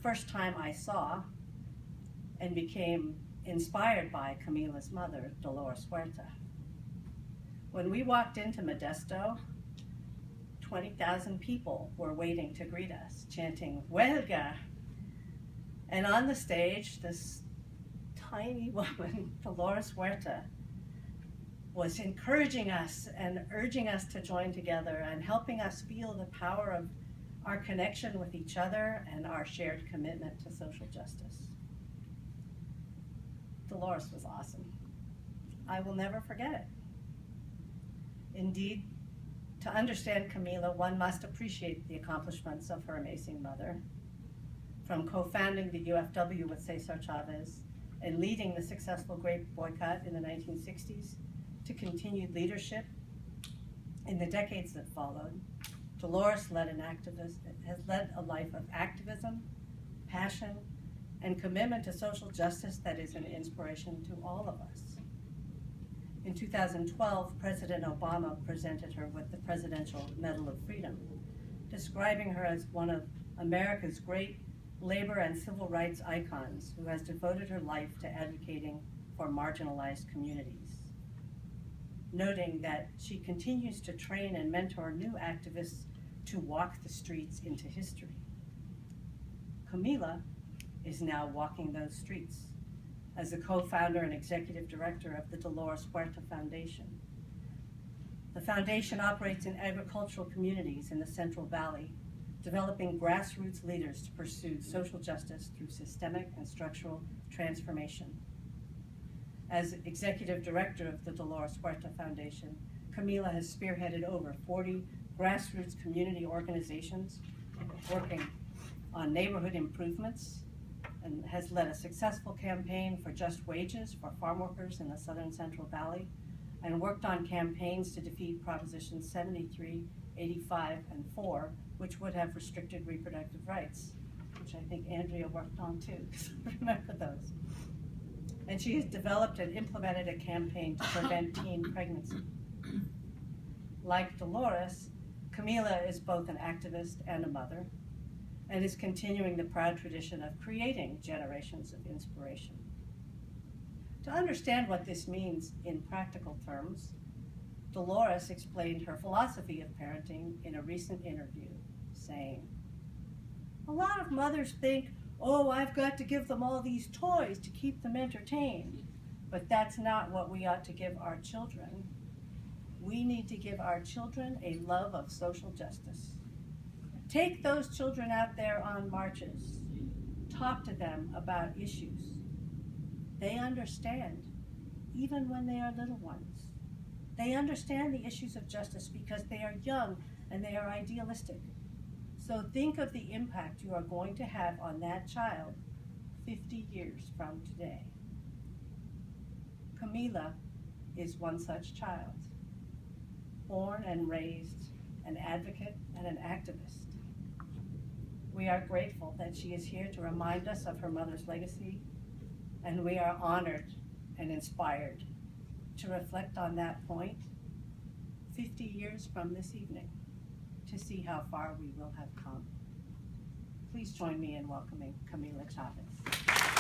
first time I saw and became inspired by Camila's mother, Dolores Huerta. When we walked into Modesto, 20,000 people were waiting to greet us, chanting, "Huelga!" And on the stage, this tiny woman, Dolores Huerta, was encouraging us and urging us to join together and helping us feel the power of our connection with each other and our shared commitment to social justice. Dolores was awesome. I will never forget it. Indeed, to understand Camila, one must appreciate the accomplishments of her amazing mother. From co-founding the UFW with Cesar Chavez and leading the successful grape boycott in the 1960s, to continued leadership in the decades that followed, Dolores has led a life of activism, passion, and commitment to social justice that is an inspiration to all of us. In 2012, President Obama presented her with the Presidential Medal of Freedom, describing her as one of America's great labor and civil rights icons who has devoted her life to advocating for marginalized communities, noting that she continues to train and mentor new activists to walk the streets into history. Camila is now walking those streets as the co-founder and executive director of the Dolores Huerta Foundation. The foundation operates in agricultural communities in the Central Valley, developing grassroots leaders to pursue social justice through systemic and structural transformation. As executive director of the Dolores Huerta Foundation, Camila has spearheaded over 40 grassroots community organizations working on neighborhood improvements, and has led a successful campaign for just wages for farm workers in the Southern Central Valley, and worked on campaigns to defeat Propositions 73, 85, and 4, which would have restricted reproductive rights, which I think Andrea worked on too, because I remember those. And she has developed and implemented a campaign to prevent teen pregnancy. Like Dolores, Camila is both an activist and a mother, and is continuing the proud tradition of creating generations of inspiration. To understand what this means in practical terms, Dolores explained her philosophy of parenting in a recent interview, saying, "A lot of mothers think, oh, I've got to give them all these toys to keep them entertained, but that's not what we ought to give our children. We need to give our children a love of social justice. Take those children out there on marches. Talk to them about issues. They understand, even when they are little ones. They understand the issues of justice because they are young and they are idealistic. So think of the impact you are going to have on that child 50 years from today." Camila is one such child, born and raised an advocate and an activist. We are grateful that she is here to remind us of her mother's legacy, and we are honored and inspired to reflect on that point 50 years from this evening, to see how far we will have come. Please join me in welcoming Camila Chavez.